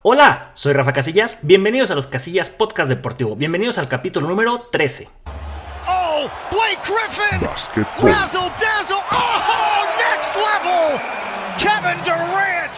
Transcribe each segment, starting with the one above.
Hola, soy Rafa Casillas, bienvenidos a los Casillas Podcast Deportivo, bienvenidos al capítulo número 13. Oh, Blake Griffin! Basketball. Razzle dazzle! Oh, next level! Kevin Durant!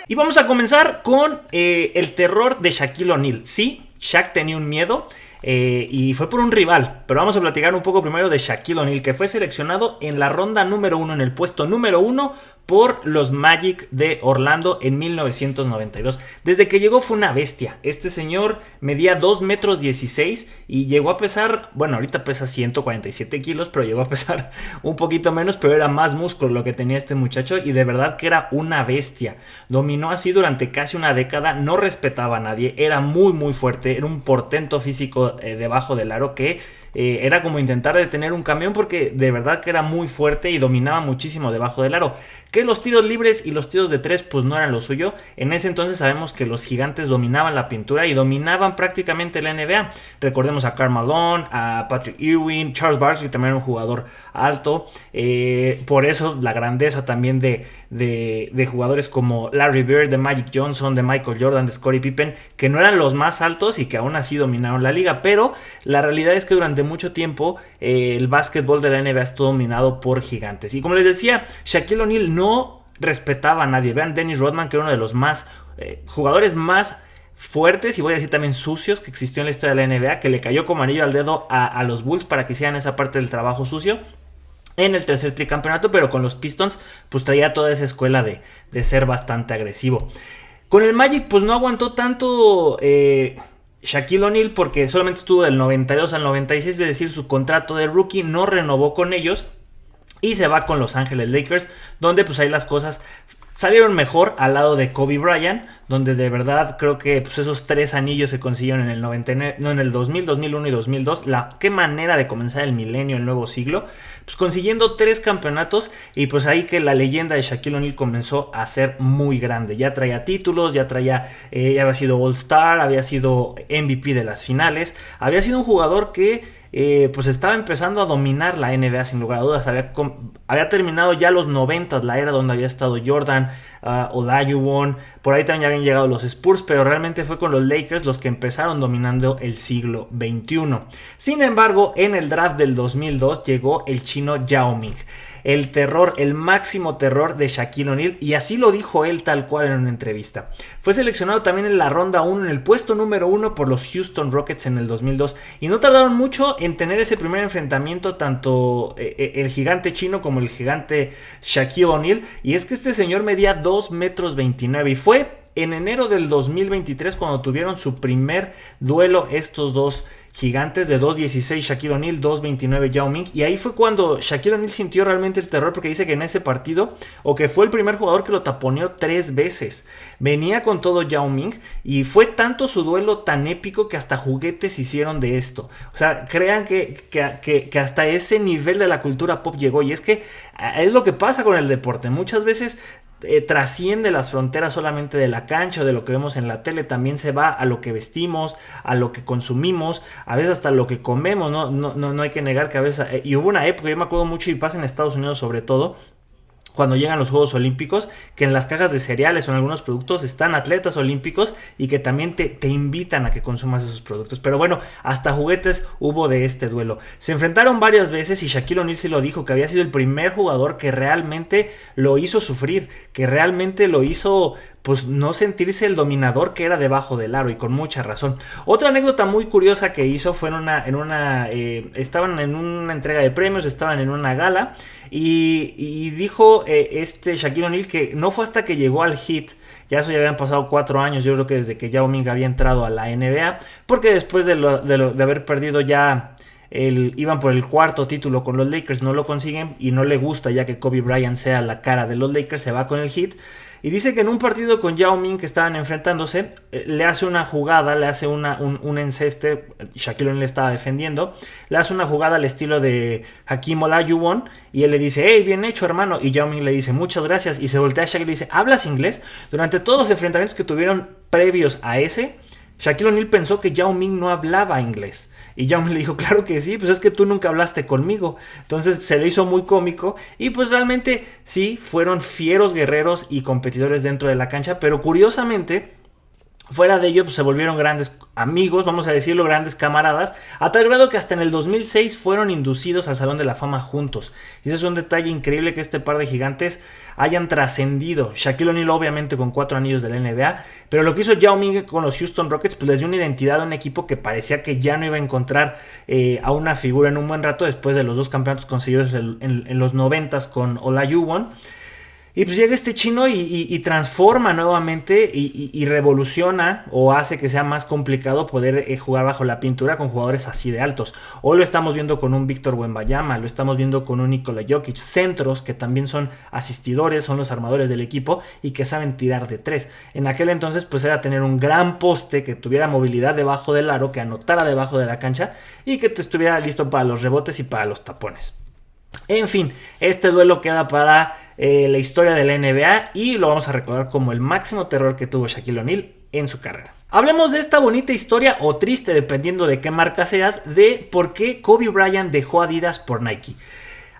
Y vamos a comenzar con el terror de Shaquille O'Neal. Sí, Shaq tenía un miedo y fue por un rival, pero vamos a platicar un poco primero de Shaquille O'Neal, que fue seleccionado en la ronda número 1, en el puesto número 1 por los Magic de Orlando en 1992. Desde que llegó fue una bestia. Este señor medía 2 metros 16 y llegó a pesar, bueno, ahorita pesa 147 kilos, pero llegó a pesar un poquito menos, pero era más músculo lo que tenía este muchacho y de verdad que era una bestia. Dominó así durante casi una década, no respetaba a nadie, era muy fuerte, era un portento físico debajo del aro que era como intentar detener un camión porque de verdad que era muy fuerte y dominaba muchísimo debajo del aro. Que los tiros libres y los tiros de tres pues no eran lo suyo. En ese entonces sabemos que los gigantes dominaban la pintura y dominaban prácticamente la NBA. Recordemos a Karl Malone, a Patrick Ewing, Charles Barkley también era un jugador alto. Por eso la grandeza también de jugadores como Larry Bird, de Magic Johnson, de Michael Jordan, de Scottie Pippen, que no eran los más altos y que aún así dominaron la liga. Pero la realidad es que durante mucho tiempo el básquetbol de la NBA estuvo dominado por gigantes. Y como les decía, Shaquille O'Neal no respetaba a nadie. Vean Dennis Rodman, que era uno de los más jugadores más fuertes y voy a decir también sucios que existió en la historia de la NBA, que le cayó como anillo al dedo a los Bulls para que hicieran esa parte del trabajo sucio en el tercer tricampeonato, pero con los Pistons pues traía toda esa escuela de ser bastante agresivo. Con el Magic pues no aguantó tanto Shaquille O'Neal porque solamente estuvo del 92 al 96, es decir, su contrato de rookie no renovó con ellos y se va con Los Ángeles Lakers, donde pues ahí las cosas salieron mejor al lado de Kobe Bryant, donde de verdad creo que pues, esos 3 anillos se consiguieron en el 99, no, en el 2000, 2001 y 2002. Qué manera de comenzar el milenio, el nuevo siglo, pues consiguiendo 3 campeonatos y pues ahí que la leyenda de Shaquille O'Neal comenzó a ser muy grande. Ya traía títulos, ya había sido All-Star, había sido MVP de las finales, había sido un jugador que pues estaba empezando a dominar la NBA sin lugar a dudas. Había terminado ya los 90, la era donde había estado Jordan, Olajuwon, por ahí también ya habían llegado los Spurs, pero realmente fue con los Lakers los que empezaron dominando el siglo XXI. Sin embargo, en el draft del 2002 llegó el chino Yao Ming, el terror, el máximo terror de Shaquille O'Neal, y así lo dijo él tal cual en una entrevista. Fue seleccionado también en la ronda 1, en el puesto número 1 por los Houston Rockets en el 2002, y no tardaron mucho en tener ese primer enfrentamiento, tanto el gigante chino como el gigante Shaquille O'Neal, y es que este señor medía 2 metros 29, y fue en enero del 2023 cuando tuvieron su primer duelo estos dos gigantes, de 2.16 Shaquille O'Neal, 2.29 Yao Ming, y ahí fue cuando Shaquille O'Neal sintió realmente el terror, porque dice que en ese partido, o que fue el primer jugador que lo taponeó 3 veces, venía con todo Yao Ming, y fue tanto su duelo tan épico que hasta juguetes hicieron de esto. O sea, crean que hasta ese nivel de la cultura pop llegó, y es que es lo que pasa con el deporte, muchas veces trasciende las fronteras solamente de la cancha o de lo que vemos en la tele, también se va a lo que vestimos, a lo que consumimos, a veces hasta lo que comemos, no hay que negar que a veces, y hubo una época, yo me acuerdo mucho y pasa en Estados Unidos sobre todo, cuando llegan los Juegos Olímpicos, que en las cajas de cereales o en algunos productos están atletas olímpicos y que también te invitan a que consumas esos productos. Pero bueno, hasta juguetes hubo de este duelo. Se enfrentaron varias veces y Shaquille O'Neal sí lo dijo, que había sido el primer jugador que realmente lo hizo sufrir, que realmente lo hizo pues no sentirse el dominador que era debajo del aro, y con mucha razón. Otra anécdota muy curiosa que hizo fue estaban en una entrega de premios, estaban en una gala y dijo Shaquille O'Neal que no fue hasta que llegó al Heat, ya eso ya habían pasado 4 años, yo creo que desde que Yao Ming había entrado a la NBA, porque después de haber perdido ya iban por el 4º título con los Lakers, no lo consiguen y no le gusta ya que Kobe Bryant sea la cara de los Lakers, se va con el Heat. Y dice que en un partido con Yao Ming que estaban enfrentándose, le hace una jugada, le hace un enceste, Shaquille O'Neal le estaba defendiendo, le hace una jugada al estilo de Hakeem Olajuwon y él le dice, hey, bien hecho hermano, y Yao Ming le dice, muchas gracias, y se voltea a Shaquille y le dice, ¿hablas inglés? Durante todos los enfrentamientos que tuvieron previos a ese, Shaquille O'Neal pensó que Yao Ming no hablaba inglés. Y Yao Ming le dijo, claro que sí, pues es que tú nunca hablaste conmigo. Entonces se le hizo muy cómico. Y pues realmente sí, fueron fieros guerreros y competidores dentro de la cancha. Pero curiosamente, Fuera de ello, pues se volvieron grandes amigos, vamos a decirlo, grandes camaradas, a tal grado que hasta en el 2006 fueron inducidos al Salón de la Fama juntos. Y ese es un detalle increíble, que este par de gigantes hayan trascendido. Shaquille O'Neal obviamente con 4 anillos de la NBA, pero lo que hizo Yao Ming con los Houston Rockets pues les dio una identidad a un equipo que parecía que ya no iba a encontrar a una figura en un buen rato, después de los 2 campeonatos conseguidos en los 90s con Olajuwon. Y pues llega este chino y transforma nuevamente y revoluciona, o hace que sea más complicado poder jugar bajo la pintura con jugadores así de altos. Hoy lo estamos viendo con un Víctor Wembanyama, lo estamos viendo con un Nikola Jokic, centros que también son asistidores, son los armadores del equipo y que saben tirar de 3. En aquel entonces pues era tener un gran poste que tuviera movilidad debajo del aro, que anotara debajo de la cancha y que te estuviera listo para los rebotes y para los tapones. En fin, este duelo queda para la historia de la NBA y lo vamos a recordar como el máximo terror que tuvo Shaquille O'Neal en su carrera. Hablemos de esta bonita historia, o triste dependiendo de qué marca seas, de por qué Kobe Bryant dejó Adidas por Nike.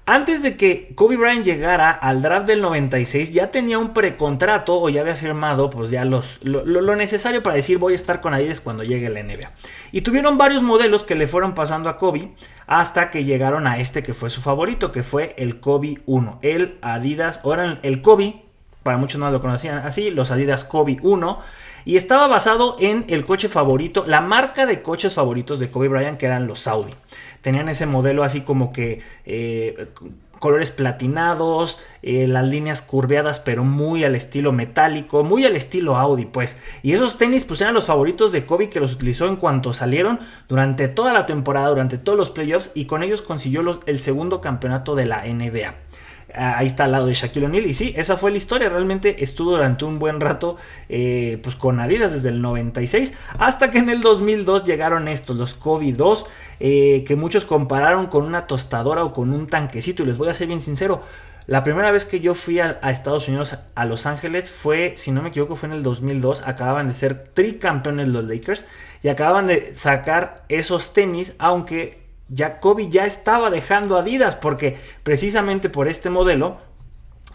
Antes de que Kobe Bryant llegara al draft del 96 ya tenía un precontrato, o ya había firmado pues ya lo necesario para decir voy a estar con Adidas cuando llegue la NBA. Y tuvieron varios modelos que le fueron pasando a Kobe hasta que llegaron a este que fue su favorito, que fue el Kobe 1. El Adidas, ahora el Kobe, para muchos no lo conocían así, los Adidas Kobe 1. Y estaba basado en el coche favorito, la marca de coches favoritos de Kobe Bryant, que eran los Audi. Tenían ese modelo así como que colores platinados, las líneas curveadas pero muy al estilo metálico, muy al estilo Audi pues. Y esos tenis pues eran los favoritos de Kobe, que los utilizó en cuanto salieron durante toda la temporada, durante todos los playoffs, y con ellos consiguió el segundo campeonato de la NBA. Ahí está al lado de Shaquille O'Neal. Y sí, esa fue la historia. Realmente estuvo durante un buen rato pues con Adidas desde el 96 hasta que en el 2002 llegaron estos, los Kobe 2, que muchos compararon con una tostadora o con un tanquecito. Y les voy a ser bien sincero, la primera vez que yo fui a Estados Unidos, a Los Ángeles, fue, si no me equivoco, fue en el 2002. Acababan de ser tricampeones los Lakers y acababan de sacar esos tenis, aunque ya Kobe ya estaba dejando Adidas, porque precisamente por este modelo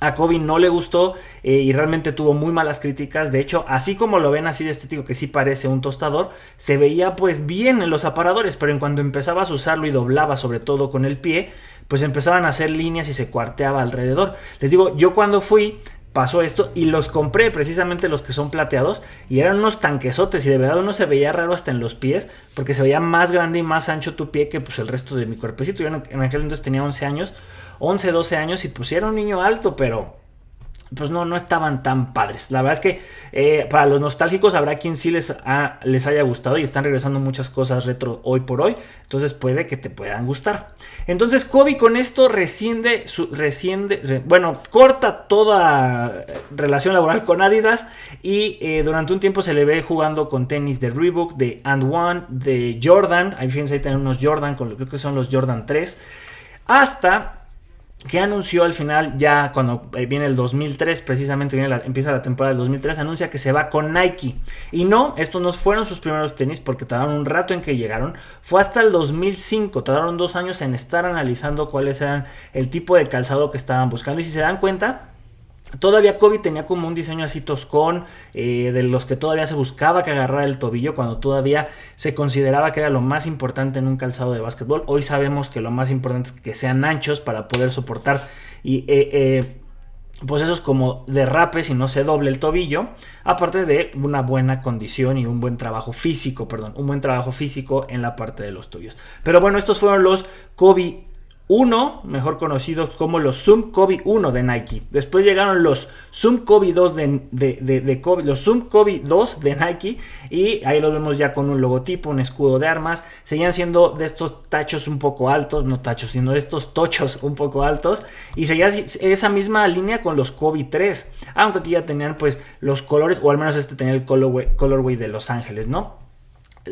a Kobe no le gustó y realmente tuvo muy malas críticas. De hecho, así como lo ven así de estético, que sí parece un tostador, se veía pues bien en los aparadores, pero en cuando empezabas a usarlo y doblaba sobre todo con el pie, pues empezaban a hacer líneas y se cuarteaba alrededor. Les digo, yo cuando fui pasó esto y los compré, precisamente los que son plateados, y eran unos tanquesotes, y de verdad uno se veía raro hasta en los pies, porque se veía más grande y más ancho tu pie que pues el resto de mi cuerpecito. Yo en aquel entonces tenía 11 años, 12 años, y pues era un niño alto, pero pues no estaban tan padres. La verdad es que para los nostálgicos habrá quien sí les haya gustado, y están regresando muchas cosas retro hoy por hoy, entonces puede que te puedan gustar. Entonces Kobe con esto corta toda relación laboral con Adidas, y durante un tiempo se le ve jugando con tenis de Reebok, de And One, de Jordan. Ahí fíjense, ahí tienen unos Jordan, con lo que creo que son los Jordan 3, hasta que anunció al final, ya cuando viene el 2003, precisamente empieza la temporada del 2003, anuncia que se va con Nike. Y no, estos no fueron sus primeros tenis, porque tardaron un rato en que llegaron. Fue hasta el 2005, tardaron 2 años en estar analizando cuáles eran el tipo de calzado que estaban buscando. Y si se dan cuenta, todavía Kobe tenía como un diseño así toscón, de los que todavía se buscaba que agarrara el tobillo, cuando todavía se consideraba que era lo más importante en un calzado de básquetbol. Hoy sabemos que lo más importante es que sean anchos para poder soportar pues esos como derrapes y no se doble el tobillo, aparte de una buena condición y un buen trabajo físico, en la parte de los tobillos. Pero bueno, estos fueron los Kobe 1, mejor conocidos como los Zoom Kobe 1 de Nike. Después llegaron los Zoom Kobe 2 de Kobe, los Zoom Kobe 2 de Nike, y ahí los vemos ya con un logotipo, un escudo de armas. Seguían siendo de estos tachos un poco altos, no tachos, sino de estos tochos un poco altos, y seguía esa misma línea con los Kobe 3, aunque aquí ya tenían pues los colores, o al menos este tenía el colorway de Los Ángeles, ¿no?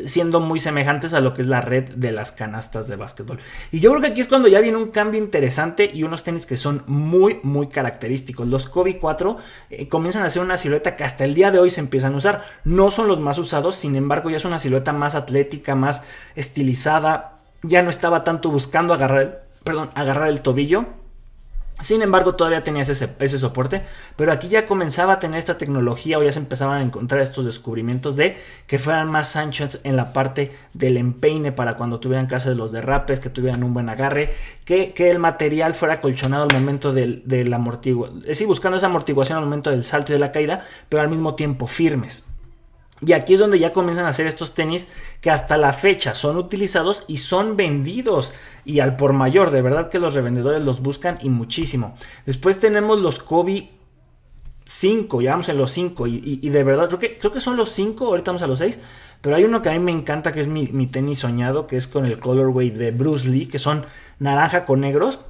Siendo muy semejantes a lo que es la red de las canastas de básquetbol. Y yo creo que aquí es cuando ya viene un cambio interesante y unos tenis que son muy muy característicos. Los Kobe 4 comienzan a ser una silueta que hasta el día de hoy se empiezan a usar. No son los más usados, sin embargo ya es una silueta más atlética, más estilizada. Ya no estaba tanto buscando agarrar el tobillo. Sin embargo, todavía tenías ese soporte, pero aquí ya comenzaba a tener esta tecnología o ya se empezaban a encontrar estos descubrimientos de que fueran más anchos en la parte del empeine para cuando tuvieran que hacer los derrapes, que tuvieran un buen agarre, que el material fuera acolchonado al momento del amortiguación, es decir, buscando esa amortiguación al momento del salto y de la caída, pero al mismo tiempo firmes. Y aquí es donde ya comienzan a hacer estos tenis que hasta la fecha son utilizados y son vendidos y al por mayor. De verdad que los revendedores los buscan y muchísimo. Después tenemos los Kobe 5, ya vamos en los 5 y de verdad creo que son los 5, ahorita vamos a los 6. Pero hay uno que a mí me encanta que es mi tenis soñado, que es con el colorway de Bruce Lee, que son naranja con negros.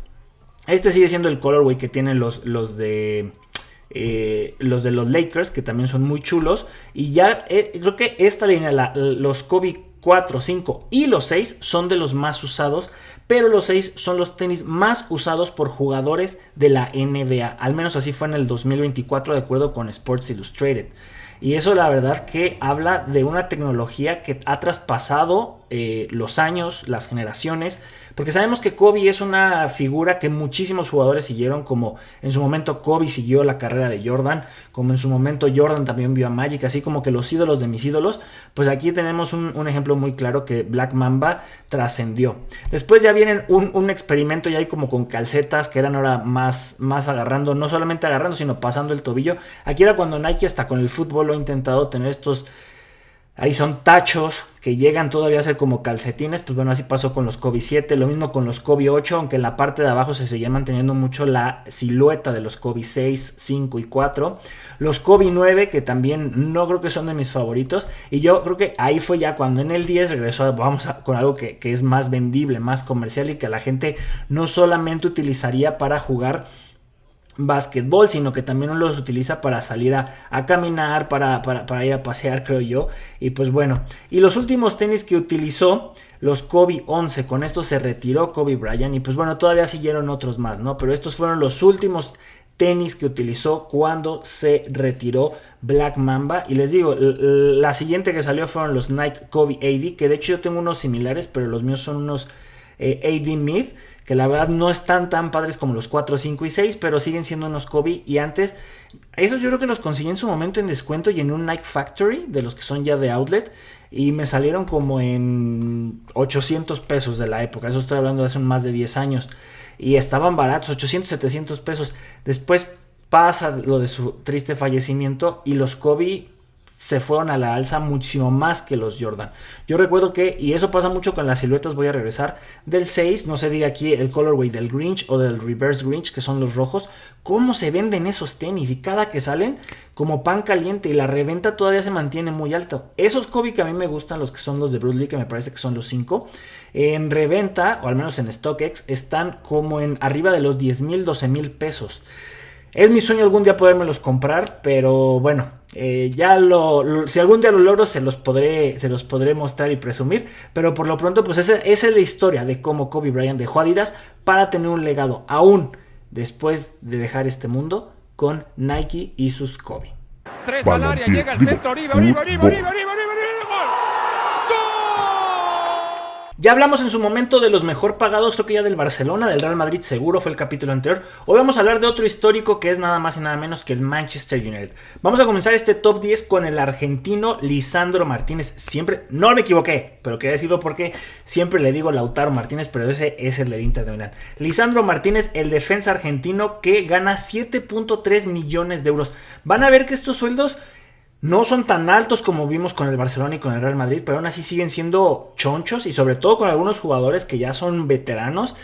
Este sigue siendo el colorway que tienen los de los Lakers, que también son muy chulos. Y ya creo que esta línea, los Kobe 4, 5 y los 6 son de los más usados, pero los 6 son los tenis más usados por jugadores de la NBA. Al menos así fue en el 2024, de acuerdo con Sports Illustrated. Y eso la verdad que habla de una tecnología que ha traspasado los años, las generaciones, porque sabemos que Kobe es una figura que muchísimos jugadores siguieron, como en su momento Kobe siguió la carrera de Jordan, como en su momento Jordan también vio a Magic, así como que los ídolos de mis ídolos. Pues aquí tenemos un ejemplo muy claro que Black Mamba trascendió. Después ya vienen un experimento ya hay como con calcetas que eran ahora más agarrando, no solamente agarrando, sino pasando el tobillo. Aquí era cuando Nike hasta con el fútbol lo ha intentado tener estos. Ahí son tachos que llegan todavía a ser como calcetines. Pues bueno, así pasó con los Kobe 7. Lo mismo con los Kobe 8, aunque en la parte de abajo se seguía manteniendo mucho la silueta de los Kobe 6, 5 y 4. Los Kobe 9, que también no creo que son de mis favoritos. Y yo creo que ahí fue ya cuando en el 10 regresó con algo que es más vendible, más comercial y que la gente no solamente utilizaría para jugar básquetbol, sino que también uno los utiliza para salir a caminar, para ir a pasear, creo yo. Y pues bueno, y los últimos tenis que utilizó, los Kobe 11, con esto se retiró Kobe Bryant. Y pues bueno, todavía siguieron otros más, ¿no? Pero estos fueron los últimos tenis que utilizó cuando se retiró Black Mamba. Y les digo, la siguiente que salió fueron los Nike Kobe AD, que de hecho yo tengo unos similares, pero los míos son unos AD Mid, que la verdad no están tan padres como los 4, 5 y 6, pero siguen siendo unos Kobe. Y antes, esos yo creo que los conseguí en su momento en descuento y en un Nike Factory, de los que son ya de outlet, y me salieron como en 800 pesos de la época. Eso estoy hablando de hace más de 10 años. Y estaban baratos, 800, 700 pesos. Después pasa lo de su triste fallecimiento y los Kobe se fueron a la alza muchísimo más que los Jordan. Yo recuerdo que, y eso pasa mucho con las siluetas, voy a regresar, del 6, no se diga aquí el colorway del Grinch o del Reverse Grinch, que son los rojos, cómo se venden esos tenis, y cada que salen como pan caliente, y la reventa todavía se mantiene muy alta. Esos Kobe que a mí me gustan, los que son los de Bruce Lee, que me parece que son los 5, en reventa, o al menos en StockX, están como en arriba de los 10,000, 12,000 pesos. Es mi sueño algún día podérmelos comprar, pero bueno, si algún día lo logro se los podré mostrar y presumir. Pero por lo pronto, pues esa es la historia de cómo Kobe Bryant dejó Adidas para tener un legado aún después de dejar este mundo con Nike y sus Kobe. 3 al área, llega al centro, Oribe. Ya hablamos en su momento de los mejor pagados, creo que ya del Barcelona, del Real Madrid seguro, fue el capítulo anterior. Hoy vamos a hablar de otro histórico que es nada más y nada menos que el Manchester United. Vamos a comenzar este top 10 con el argentino Lisandro Martínez. Siempre, no me equivoqué, pero quería decirlo porque siempre le digo Lautaro Martínez, pero ese es el del Inter de Milán. Lisandro Martínez, el defensa argentino que gana 7.3 millones de euros. Van a ver que estos sueldos no son tan altos como vimos con el Barcelona y con el Real Madrid, pero aún así siguen siendo chonchos, y sobre todo con algunos jugadores que ya son veteranos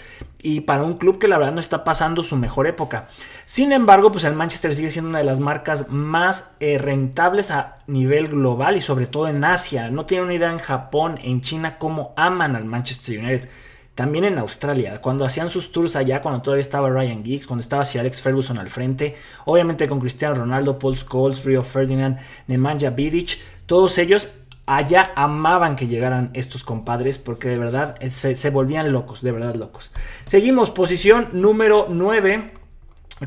y para un club que la verdad no está pasando su mejor época. Sin embargo, pues el Manchester sigue siendo una de las marcas más rentables a nivel global y sobre todo en Asia. No tienen una idea en Japón, en China, cómo aman al Manchester United. También en Australia, cuando hacían sus tours allá, cuando todavía estaba Ryan Giggs, cuando estaba Sir Alex Ferguson al frente, obviamente con Cristiano Ronaldo, Paul Scholes, Rio Ferdinand, Nemanja Vidic, todos ellos allá amaban que llegaran estos compadres porque de verdad se volvían locos, de verdad locos. Seguimos, posición número 9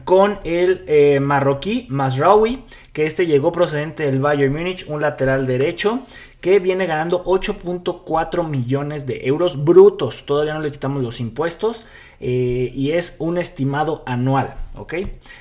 con el marroquí Mazraoui, que llegó procedente del Bayern Múnich, un lateral derecho que viene ganando 8.4 millones de euros brutos. Todavía no le quitamos los impuestos y es un estimado anual, ¿ok?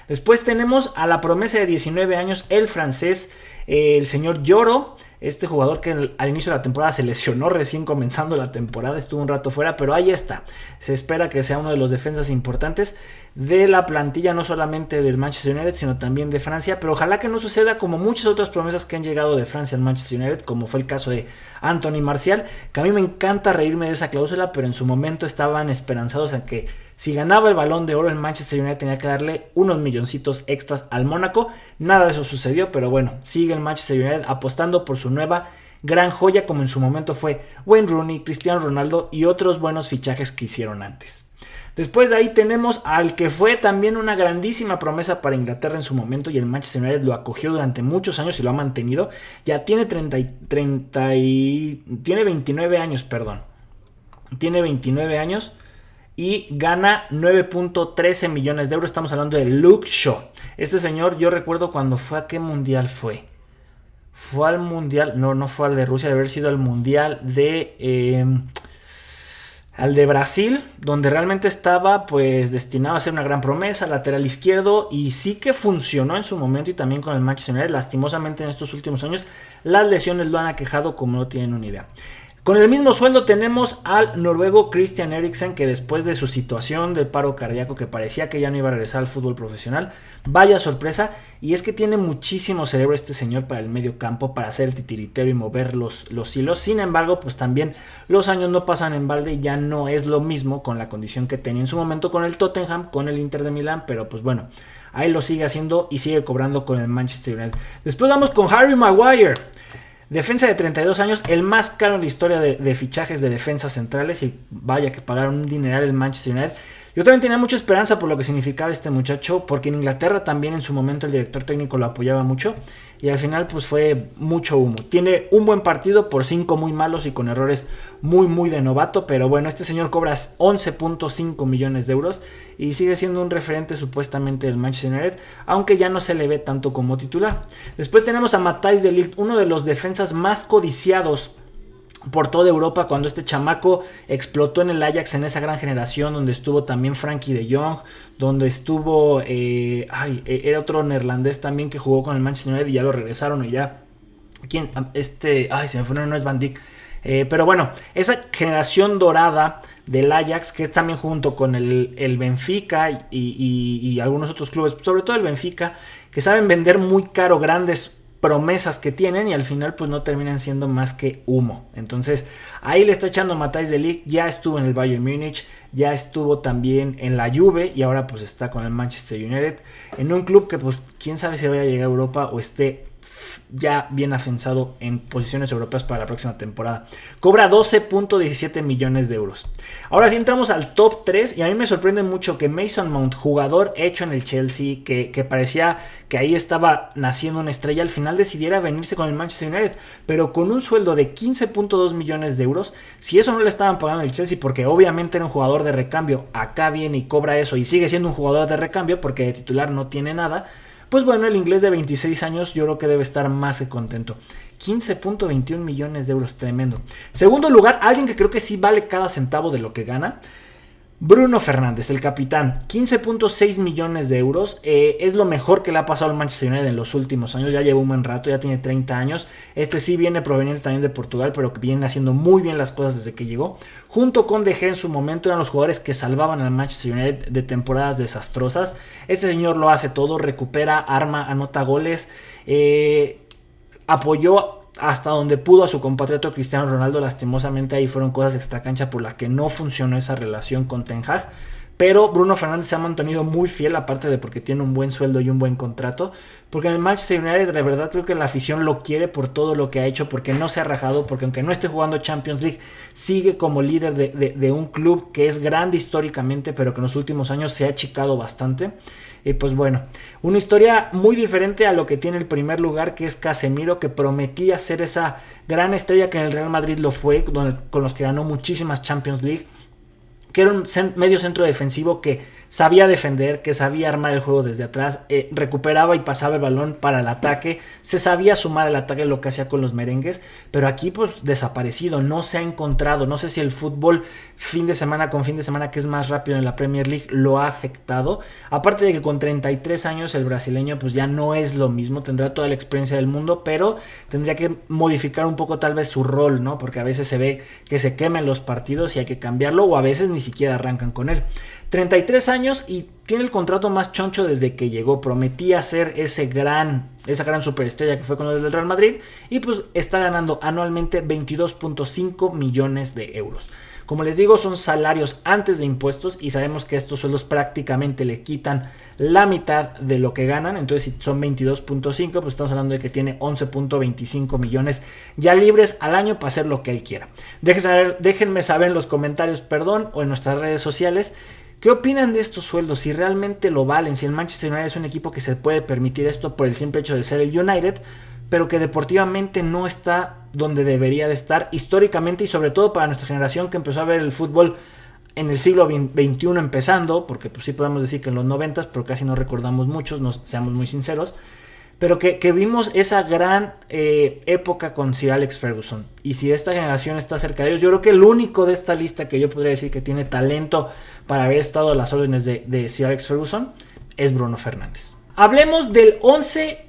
Después tenemos a la promesa de 19 años, el francés, el señor Yoro. Este jugador que al inicio de la temporada se lesionó recién comenzando la temporada, estuvo un rato fuera, pero ahí está. Se espera que sea uno de los defensas importantes de la plantilla, no solamente del Manchester United, sino también de Francia. Pero ojalá que no suceda como muchas otras promesas que han llegado de Francia al Manchester United, como fue el caso de Anthony Martial, que a mí me encanta reírme de esa cláusula, pero en su momento estaban esperanzados en que si ganaba el Balón de Oro, el Manchester United tenía que darle unos milloncitos extras al Mónaco. Nada de eso sucedió, pero bueno, sigue el Manchester United apostando por su nueva gran joya, como en su momento fue Wayne Rooney, Cristiano Ronaldo y otros buenos fichajes que hicieron antes. Después de ahí tenemos al que fue también una grandísima promesa para Inglaterra en su momento, y el Manchester United lo acogió durante muchos años y lo ha mantenido. Ya tiene 29 años, perdón. Tiene 29 años. Y gana 9.13 millones de euros. Estamos hablando de Luke Shaw. Este señor, yo recuerdo cuando fue a qué mundial fue. Fue al mundial, no fue al de Rusia, debe haber sido al mundial al de Brasil, donde realmente estaba pues destinado a ser una gran promesa, lateral izquierdo, y sí que funcionó en su momento y también con el Manchester United. Lastimosamente en estos últimos años las lesiones lo han aquejado como no tienen una idea. Con el mismo sueldo tenemos al noruego Christian Eriksen, que después de su situación de paro cardíaco, que parecía que ya no iba a regresar al fútbol profesional, vaya sorpresa, y es que tiene muchísimo cerebro este señor para el medio campo, para hacer el titiritero y mover los hilos. Sin embargo, pues también los años no pasan en balde y ya no es lo mismo con la condición que tenía en su momento con el Tottenham, con el Inter de Milán, pero pues bueno, ahí lo sigue haciendo y sigue cobrando con el Manchester United. Después vamos con Harry Maguire. Defensa de 32 años, el más caro en la historia de fichajes de defensas centrales, y vaya que pagaron un dineral el Manchester United. Yo también tenía mucha esperanza por lo que significaba este muchacho, porque en Inglaterra también en su momento el director técnico lo apoyaba mucho, y al final pues fue mucho humo. Tiene un buen partido por 5 muy malos y con errores muy de novato, pero bueno, este señor cobra 11.5 millones de euros y sigue siendo un referente supuestamente del Manchester United, aunque ya no se le ve tanto como titular. Después tenemos a Matthijs de Ligt, uno de los defensas más codiciados por toda Europa, cuando este chamaco explotó en el Ajax, en esa gran generación donde estuvo también Frankie de Jong, donde estuvo era otro neerlandés también que jugó con el Manchester United y ya lo regresaron, y ya se me fue, no es Van Dijk, pero bueno, esa generación dorada del Ajax, que también junto con el Benfica y algunos otros clubes, sobre todo el Benfica, que saben vender muy caro grandes promesas que tienen y al final pues no terminan siendo más que humo. Entonces ahí le está echando Matthijs de Ligt. Ya estuvo en el Bayern Múnich, ya estuvo también en la Juve y ahora pues está con el Manchester United, en un club que pues quién sabe si vaya a llegar a Europa o esté ya bien afianzado en posiciones europeas para la próxima temporada. Cobra 12.17 millones de euros. Ahora sí entramos al top 3 y a mí me sorprende mucho que Mason Mount, jugador hecho en el Chelsea, que parecía que ahí estaba naciendo una estrella, al final decidiera venirse con el Manchester United, pero con un sueldo de 15.2 millones de euros. Si eso no le estaban pagando el Chelsea, porque obviamente era un jugador de recambio, acá viene y cobra eso y sigue siendo un jugador de recambio porque de titular no tiene nada. Pues bueno, el inglés de 26 años yo creo que debe estar más que contento. 15.21 millones de euros, tremendo. Segundo lugar, alguien que creo que sí vale cada centavo de lo que gana, Bruno Fernández, el capitán. 15.6 millones de euros. Es lo mejor que le ha pasado al Manchester United en los últimos años. Ya lleva un buen rato, ya tiene 30 años. Este sí viene proveniente también de Portugal, pero que viene haciendo muy bien las cosas desde que llegó. Junto con De Gea en su momento eran los jugadores que salvaban al Manchester United de temporadas desastrosas. Este señor lo hace todo, recupera, arma, anota goles. Apoyó hasta donde pudo a su compatriota Cristiano Ronaldo. Lastimosamente ahí fueron cosas extracancha por las que no funcionó esa relación con Ten Hag, pero Bruno Fernández se ha mantenido muy fiel, aparte de porque tiene un buen sueldo y un buen contrato, porque en el Manchester United de verdad creo que la afición lo quiere por todo lo que ha hecho, porque no se ha rajado, porque aunque no esté jugando Champions League sigue como líder de un club que es grande históricamente, pero que en los últimos años se ha achicado bastante. Pues bueno, una historia muy diferente a lo que tiene el primer lugar, que es Casemiro, que prometía ser esa gran estrella que en el Real Madrid lo fue, con los que ganó muchísimas Champions League, que era un medio centro defensivo que sabía defender, que sabía armar el juego desde atrás, recuperaba y pasaba el balón para el ataque, se sabía sumar al ataque, lo que hacía con los merengues, pero aquí pues desaparecido, no se ha encontrado. No sé si el fútbol fin de semana con fin de semana, que es más rápido en la Premier League, lo ha afectado. Aparte de que con 33 años el brasileño pues ya no es lo mismo, tendrá toda la experiencia del mundo, pero tendría que modificar un poco tal vez su rol, ¿no? Porque a veces se ve que se queman los partidos y hay que cambiarlo, o a veces ni siquiera arrancan con él. 33 años y tiene el contrato más choncho desde que llegó. Prometía ser esa gran superestrella que fue con el del Real Madrid, y pues está ganando anualmente 22.5 millones de euros. Como les digo, son salarios antes de impuestos y sabemos que estos sueldos prácticamente le quitan la mitad de lo que ganan. Entonces, si son 22.5, pues estamos hablando de que tiene 11.25 millones ya libres al año para hacer lo que él quiera. Déjenme saber en los comentarios, o en nuestras redes sociales, ¿qué opinan de estos sueldos? Si realmente lo valen, si el Manchester United es un equipo que se puede permitir esto por el simple hecho de ser el United, pero que deportivamente no está donde debería de estar históricamente, y sobre todo para nuestra generación que empezó a ver el fútbol en el siglo XXI empezando, porque pues sí podemos decir que en los 90s, pero casi no recordamos muchos, seamos muy sinceros, pero que vimos esa gran época con Sir Alex Ferguson. Y si esta generación está cerca de ellos, yo creo que el único de esta lista que yo podría decir que tiene talento para haber estado a las órdenes de Sir Alex Ferguson es Bruno Fernández. Hablemos del 11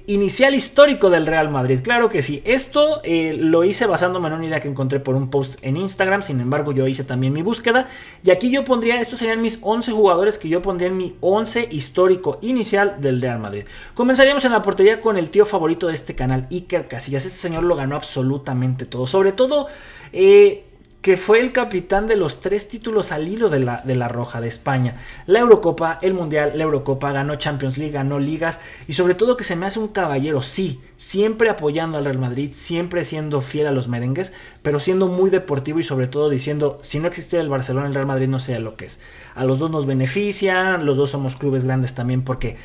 inicial histórico del Real Madrid. Claro que sí, esto lo hice basándome en una idea que encontré por un post en Instagram. Sin embargo, yo hice también mi búsqueda, y aquí yo pondría, estos serían mis 11 jugadores que yo pondría en mi 11 histórico inicial del Real Madrid. Comenzaríamos en la portería con el tío favorito de este canal, Iker Casillas. Este señor lo ganó absolutamente todo, sobre todo que fue el capitán de los 3 títulos al hilo de la Roja de España: la Eurocopa, el Mundial, la Eurocopa, ganó Champions League, ganó ligas, y sobre todo que se me hace un caballero, sí, siempre apoyando al Real Madrid, siempre siendo fiel a los merengues, pero siendo muy deportivo y sobre todo diciendo, si no existiera el Barcelona, el Real Madrid no sería lo que es. A los dos nos benefician, los dos somos clubes grandes también, porque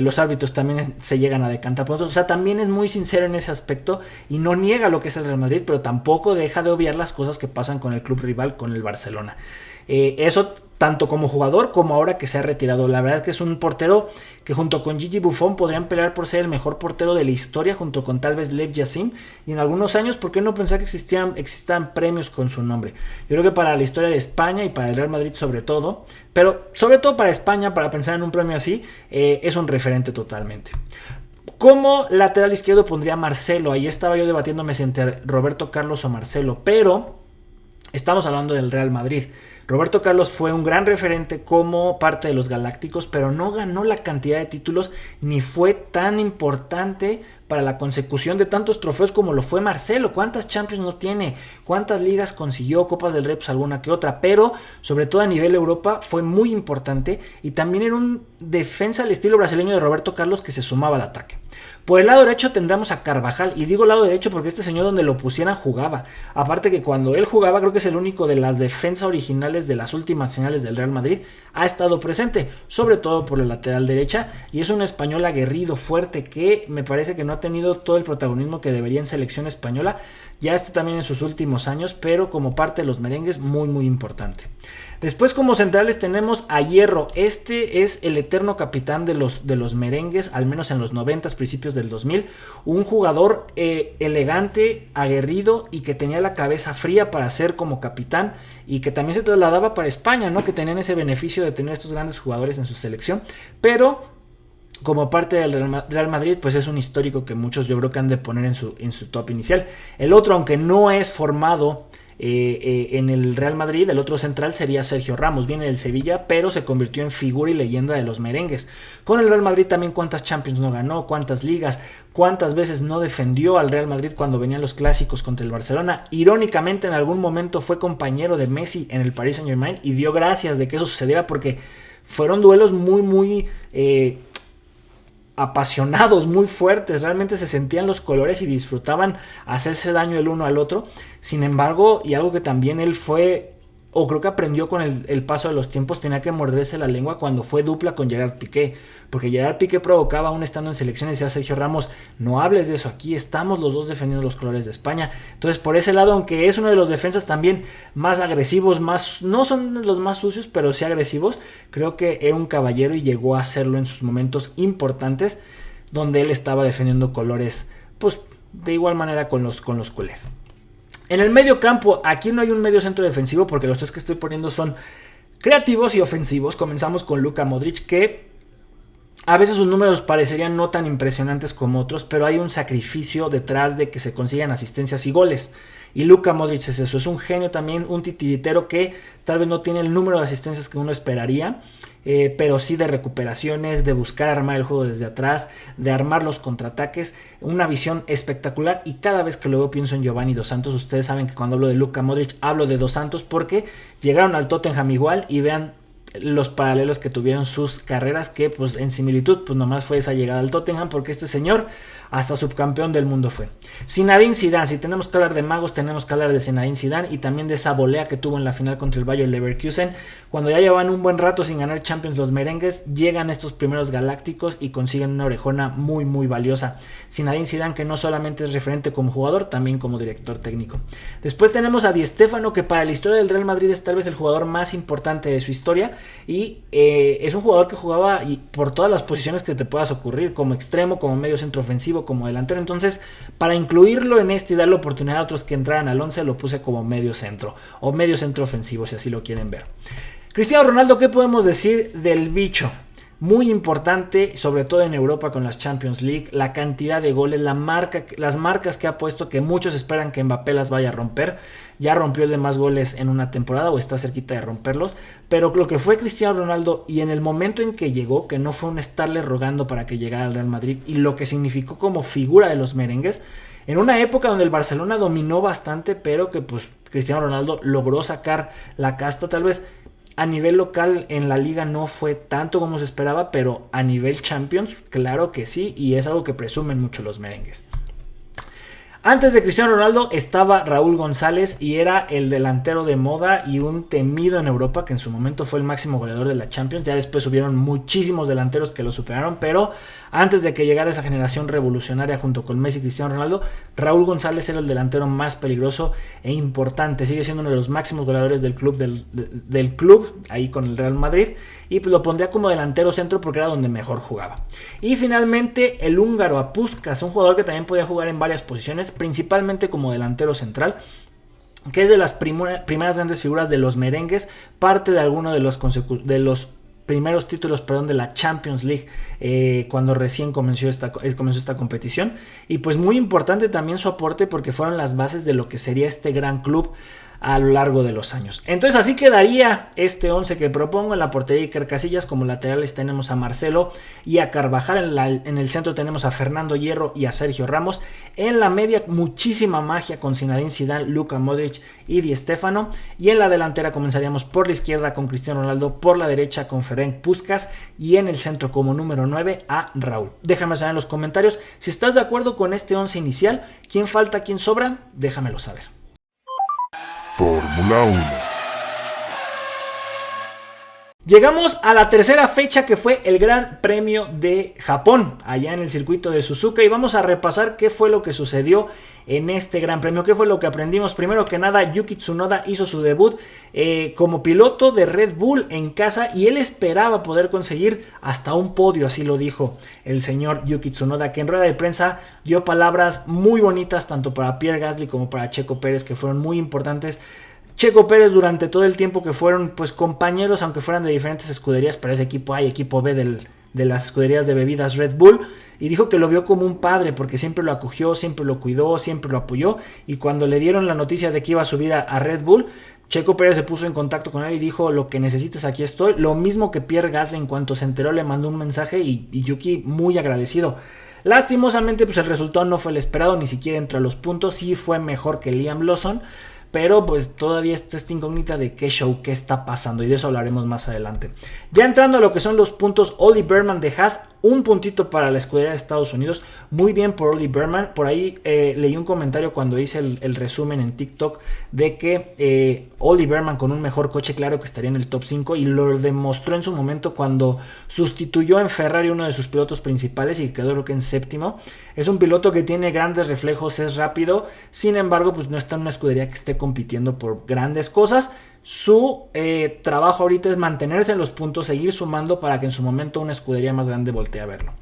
los árbitros también se llegan a decantar por nosotros. O sea, también es muy sincero en ese aspecto y no niega lo que es el Real Madrid, pero tampoco deja de obviar las cosas que pasan con el club rival, con el Barcelona. Eso tanto como jugador como ahora que se ha retirado. La verdad es que es un portero que junto con Gigi Buffon podrían pelear por ser el mejor portero de la historia, junto con tal vez Lev Yassim, y en algunos años, ¿por qué no pensar que existan premios con su nombre? Yo creo que para la historia de España y para el Real Madrid sobre todo, pero sobre todo para España, para pensar en un premio así, es un referente totalmente. Como lateral izquierdo pondría a Marcelo. Ahí estaba yo debatiéndome si entre Roberto Carlos o Marcelo, pero estamos hablando del Real Madrid. Roberto Carlos fue un gran referente como parte de los Galácticos, pero no ganó la cantidad de títulos ni fue tan importante para la consecución de tantos trofeos como lo fue Marcelo. ¿Cuántas Champions no tiene? ¿Cuántas ligas consiguió? Copas del Rey, pues alguna que otra, pero sobre todo a nivel Europa fue muy importante, y también era un defensa al estilo brasileño de Roberto Carlos que se sumaba al ataque. Por el lado derecho tendremos a Carvajal, y digo lado derecho porque este señor donde lo pusieran jugaba. Aparte que cuando él jugaba, creo que es el único de las defensas originales de las últimas finales del Real Madrid, ha estado presente, sobre todo por la lateral derecha, y es un español aguerrido, fuerte, que me parece que no ha tenido todo el protagonismo que debería en selección española, ya también en sus últimos años, pero como parte de los merengues muy muy importante. Después como centrales tenemos a Hierro. Este es el eterno capitán de los merengues, al menos en los 90s, principios del 2000. Un jugador elegante, aguerrido, y que tenía la cabeza fría para ser como capitán, y que también se trasladaba para España, ¿no? Que tenían ese beneficio de tener estos grandes jugadores en su selección, pero como parte del Real Madrid, pues es un histórico que muchos yo creo que han de poner en su top inicial. El otro, aunque no es formado en el Real Madrid, el otro central sería Sergio Ramos. Viene del Sevilla, pero se convirtió en figura y leyenda de los merengues. Con el Real Madrid también, cuántas Champions no ganó, cuántas ligas, cuántas veces no defendió al Real Madrid cuando venían los clásicos contra el Barcelona. Irónicamente, en algún momento fue compañero de Messi en el Paris Saint-Germain y dio gracias de que eso sucediera, porque fueron duelos muy apasionados, muy fuertes. Realmente se sentían los colores y disfrutaban hacerse daño el uno al otro. Sin embargo, y algo que también él fue o creo que aprendió con el paso de los tiempos, tenía que morderse la lengua cuando fue dupla con Gerard Piqué, porque Gerard Piqué provocaba aún estando en selección y decía Sergio Ramos, no hables de eso, aquí estamos los dos defendiendo los colores de España. Entonces por ese lado, aunque es uno de los defensas también más agresivos, no son los más sucios, pero sí agresivos, creo que era un caballero y llegó a hacerlo en sus momentos importantes, donde él estaba defendiendo colores, pues de igual manera con los culés. En el medio campo, aquí no hay un medio centro defensivo porque los tres que estoy poniendo son creativos y ofensivos. Comenzamos con Luka Modric, que a veces sus números parecerían no tan impresionantes como otros, pero hay un sacrificio detrás de que se consigan asistencias y goles. Y Luka Modric es eso, es un genio también, un titiritero que tal vez no tiene el número de asistencias que uno esperaría, pero sí de recuperaciones, de buscar armar el juego desde atrás, de armar los contraataques, una visión espectacular. Y cada vez que luego pienso en Giovanni Dos Santos, ustedes saben que cuando hablo de Luka Modric hablo de Dos Santos porque llegaron al Tottenham igual y vean los paralelos que tuvieron sus carreras, que pues en similitud pues nomás fue esa llegada al Tottenham, porque este señor hasta subcampeón del mundo fue. Zinedine Zidane, si tenemos que hablar de magos, tenemos que hablar de Zinedine Zidane y también de esa volea que tuvo en la final contra el Bayer Leverkusen, cuando ya llevaban un buen rato sin ganar Champions los merengues, llegan estos primeros galácticos y consiguen una orejona muy muy valiosa. Zinedine Zidane, que no solamente es referente como jugador, también como director técnico. Después tenemos a Di Stéfano, que para la historia del Real Madrid es tal vez el jugador más importante de su historia, y es un jugador que jugaba por todas las posiciones que te puedas ocurrir, como extremo, como medio centro ofensivo, como delantero. Entonces, para incluirlo en este y darle oportunidad a otros que entraran al 11, lo puse como medio centro o medio centro ofensivo, si así lo quieren ver. Cristiano Ronaldo, ¿qué podemos decir del bicho? Muy importante, sobre todo en Europa con las Champions League, la cantidad de goles, las marcas que ha puesto, que muchos esperan que Mbappé las vaya a romper. Ya rompió el de más goles en una temporada o está cerquita de romperlos, pero lo que fue Cristiano Ronaldo y en el momento en que llegó, que no fue un estarle rogando para que llegara al Real Madrid, y lo que significó como figura de los merengues, en una época donde el Barcelona dominó bastante, pero que pues Cristiano Ronaldo logró sacar la casta. Tal vez a nivel local en la liga no fue tanto como se esperaba, pero a nivel Champions, claro que sí, y es algo que presumen mucho los merengues. Antes de Cristiano Ronaldo estaba Raúl González y era el delantero de moda y un temido en Europa, que en su momento fue el máximo goleador de la Champions. Ya después hubieron muchísimos delanteros que lo superaron, pero antes de que llegara esa generación revolucionaria junto con Messi y Cristiano Ronaldo, Raúl González era el delantero más peligroso e importante. Sigue siendo uno de los máximos goleadores del club, ahí con el Real Madrid, y pues lo pondría como delantero centro porque era donde mejor jugaba. Y finalmente el húngaro Puskás, un jugador que también podía jugar en varias posiciones, principalmente como delantero central, que es de las primeras grandes figuras de los merengues, parte de alguno de los primeros títulos, de la Champions League, cuando recién comenzó esta competición. Y pues muy importante también su aporte, porque fueron las bases de lo que sería este gran club a lo largo de los años. Entonces así quedaría este 11 que propongo. En la portería Iker Casillas, como laterales tenemos a Marcelo y a Carvajal, en el centro tenemos a Fernando Hierro y a Sergio Ramos, en la media muchísima magia con Zinedine Zidane, Luka Modric y Di Stéfano, y en la delantera comenzaríamos por la izquierda con Cristiano Ronaldo, por la derecha con Ferenc Puskás y en el centro como número 9 a Raúl. Déjame saber en los comentarios si estás de acuerdo con este 11 inicial. ¿Quién falta, quién sobra? Déjamelo saber. Fórmula 1. Llegamos a la tercera fecha, que fue el Gran Premio de Japón, allá en el circuito de Suzuka, y vamos a repasar qué fue lo que sucedió en este Gran Premio, qué fue lo que aprendimos. Primero que nada, Yuki Tsunoda hizo su debut como piloto de Red Bull en casa, y él esperaba poder conseguir hasta un podio, así lo dijo el señor Yuki Tsunoda, que en rueda de prensa dio palabras muy bonitas tanto para Pierre Gasly como para Checo Pérez, que fueron muy importantes. Checo Pérez, durante todo el tiempo que fueron pues compañeros, aunque fueran de diferentes escuderías, pero ese equipo A y equipo B de las escuderías de bebidas Red Bull, y dijo que lo vio como un padre porque siempre lo acogió, siempre lo cuidó, siempre lo apoyó, y cuando le dieron la noticia de que iba a subir a Red Bull, Checo Pérez se puso en contacto con él y dijo: lo que necesites, aquí estoy. Lo mismo que Pierre Gasly, en cuanto se enteró le mandó un mensaje, y Yuki muy agradecido. Lastimosamente pues el resultado no fue el esperado, ni siquiera entró a los puntos. Sí fue mejor que Liam Lawson, pero pues todavía está esta incógnita de qué show, qué está pasando, y de eso hablaremos más adelante. Ya entrando a lo que son los puntos, Ollie Berman de Haas, un puntito para la escudería de Estados Unidos, muy bien por Ollie Berman. Por ahí leí un comentario cuando hice el resumen en TikTok de que Ollie Berman con un mejor coche claro que estaría en el top 5, y lo demostró en su momento cuando sustituyó en Ferrari uno de sus pilotos principales y quedó creo que en séptimo. Es un piloto que tiene grandes reflejos, es rápido, sin embargo pues no está en una escudería que esté compitiendo por grandes cosas. Su trabajo ahorita es mantenerse en los puntos, seguir sumando para que en su momento una escudería más grande voltee a verlo.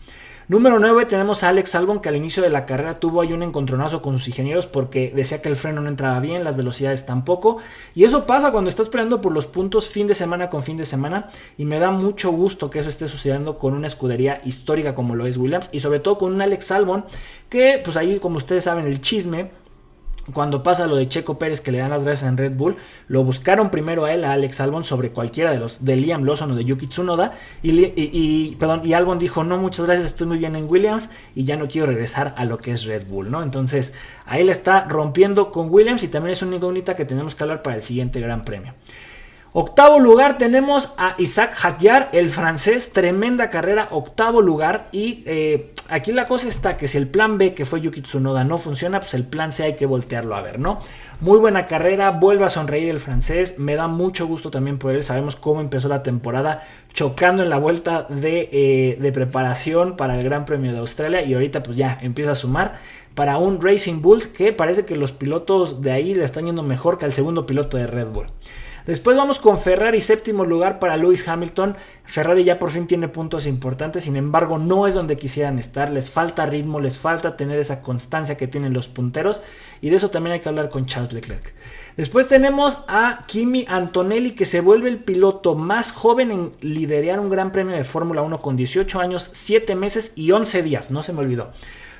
Número 9 tenemos a Alex Albon, que al inicio de la carrera tuvo ahí un encontronazo con sus ingenieros porque decía que el freno no entraba bien, las velocidades tampoco, y eso pasa cuando estás peleando por los puntos fin de semana con fin de semana, y me da mucho gusto que eso esté sucediendo con una escudería histórica como lo es Williams, y sobre todo con un Alex Albon que pues ahí, como ustedes saben, el chisme, cuando pasa lo de Checo Pérez que le dan las gracias en Red Bull, lo buscaron primero a él, a Alex Albon, sobre cualquiera de Liam Lawson o de Yuki Tsunoda, y Albon dijo, no, muchas gracias, estoy muy bien en Williams y ya no quiero regresar a lo que es Red Bull, ¿no? Entonces ahí le está rompiendo con Williams, y también es una incógnita que tenemos que hablar para el siguiente Gran Premio. Octavo lugar tenemos a Isaac Hadjar, el francés, tremenda carrera, octavo lugar, y aquí la cosa está que si el plan B, que fue Yuki Tsunoda, no funciona, pues el plan C hay que voltearlo a ver, ¿no? Muy buena carrera, vuelve a sonreír el francés, me da mucho gusto también por él, sabemos cómo empezó la temporada chocando en la vuelta de preparación para el Gran Premio de Australia, y ahorita pues ya empieza a sumar para un Racing Bulls que parece que los pilotos de ahí le están yendo mejor que al segundo piloto de Red Bull. Después vamos con Ferrari, séptimo lugar para Lewis Hamilton. Ferrari ya por fin tiene puntos importantes, sin embargo no es donde quisieran estar, les falta ritmo, les falta tener esa constancia que tienen los punteros, y de eso también hay que hablar con Charles Leclerc. Después tenemos a Kimi Antonelli, que se vuelve el piloto más joven en liderar un gran premio de Fórmula 1 con 18 años, 7 meses y 11 días, no se me olvidó.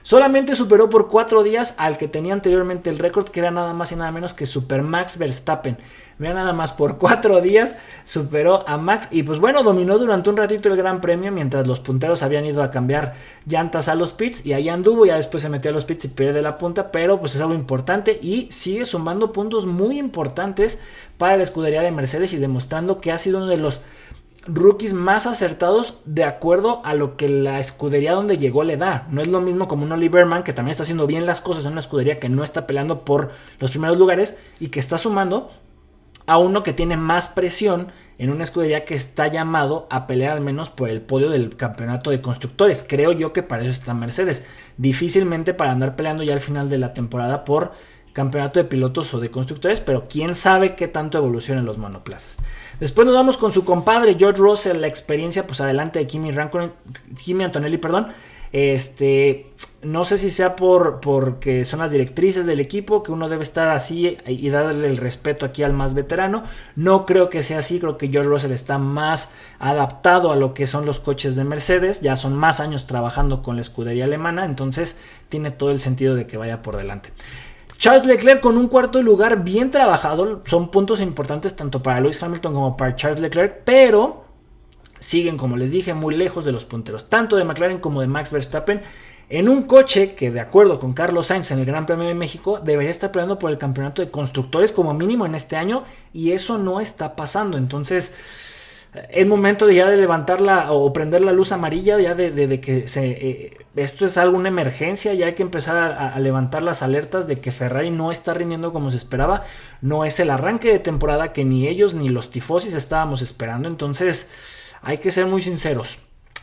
Solamente superó por 4 días al que tenía anteriormente el récord, que era nada más y nada menos que Super Max Verstappen. Vean nada más, por 4 días superó a Max, y pues bueno, dominó durante un ratito el Gran Premio mientras los punteros habían ido a cambiar llantas a los pits, y ahí anduvo, ya después se metió a los pits y pierde la punta, pero pues es algo importante y sigue sumando puntos muy importantes para la escudería de Mercedes y demostrando que ha sido uno de los rookies más acertados de acuerdo a lo que la escudería donde llegó le da. No es lo mismo como un Ollie Berman, que también está haciendo bien las cosas en una escudería que no está peleando por los primeros lugares y que está sumando, a uno que tiene más presión en una escudería que está llamado a pelear al menos por el podio del campeonato de constructores. Creo yo que para eso está Mercedes, difícilmente para andar peleando ya al final de la temporada por campeonato de pilotos o de constructores, pero quién sabe qué tanto evolucionan los monoplazas. Después nos vamos con su compadre George Russell, la experiencia pues adelante de Kimi Antonelli, perdón. No sé si sea porque son las directrices del equipo, que uno debe estar así y darle el respeto aquí al más veterano. No creo que sea así, creo que George Russell está más adaptado a lo que son los coches de Mercedes, ya son más años trabajando con la escudería alemana, entonces tiene todo el sentido de que vaya por delante. Charles Leclerc con un cuarto lugar bien trabajado, son puntos importantes tanto para Lewis Hamilton como para Charles Leclerc, pero siguen, como les dije, muy lejos de los punteros, tanto de McLaren como de Max Verstappen, en un coche que, de acuerdo con Carlos Sainz en el Gran Premio de México, debería estar peleando por el campeonato de constructores como mínimo en este año, y eso no está pasando. Entonces es momento de ya de levantarla o prender la luz amarilla, ya de que esto es alguna emergencia, ya hay que empezar a levantar las alertas de que Ferrari no está rindiendo como se esperaba, no es el arranque de temporada que ni ellos ni los tifosis estábamos esperando. Entonces hay que ser muy sinceros,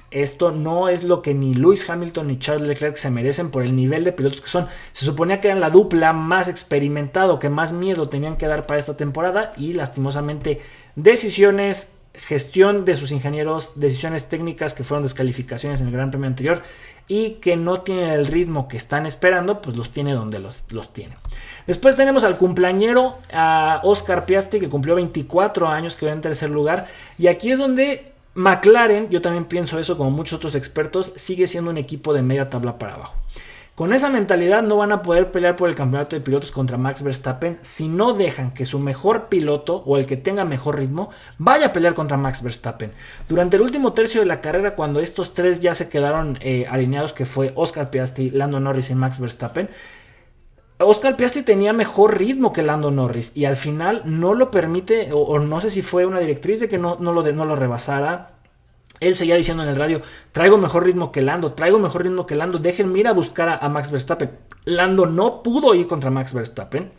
esto no es lo que ni Lewis Hamilton ni Charles Leclerc se merecen por el nivel de pilotos que son. Se suponía que eran la dupla más experimentado, que más miedo tenían que dar para esta temporada, y lastimosamente decisiones, gestión de sus ingenieros, decisiones técnicas que fueron descalificaciones en el Gran Premio anterior y que no tienen el ritmo que están esperando, pues los tiene donde los tiene. Después tenemos al cumpleañero, a Oscar Piastri, que cumplió 24 años, quedó en tercer lugar, y aquí es donde McLaren, yo también pienso eso como muchos otros expertos, sigue siendo un equipo de media tabla para abajo. Con esa mentalidad no van a poder pelear por el campeonato de pilotos contra Max Verstappen si no dejan que su mejor piloto o el que tenga mejor ritmo vaya a pelear contra Max Verstappen. Durante el último tercio de la carrera, cuando estos tres ya se quedaron alineados, que fue Oscar Piastri, Lando Norris y Max Verstappen, Oscar Piastri tenía mejor ritmo que Lando Norris y al final no lo permite, o no sé si fue una directriz de que no lo rebasara. Él seguía diciendo en el radio, traigo mejor ritmo que Lando, déjenme ir a buscar a Max Verstappen. Lando no pudo ir contra Max Verstappen.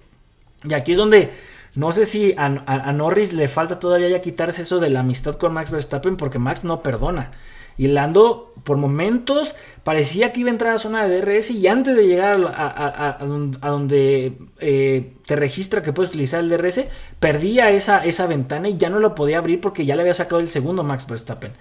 Y aquí es donde no sé si a Norris le falta todavía ya quitarse eso de la amistad con Max Verstappen, porque Max no perdona. Y Lando, por momentos, parecía que iba a entrar a la zona de DRS y antes de llegar a donde te registra que puedes utilizar el DRS, perdía esa ventana y ya no lo podía abrir porque ya le había sacado el segundo Max Verstappen.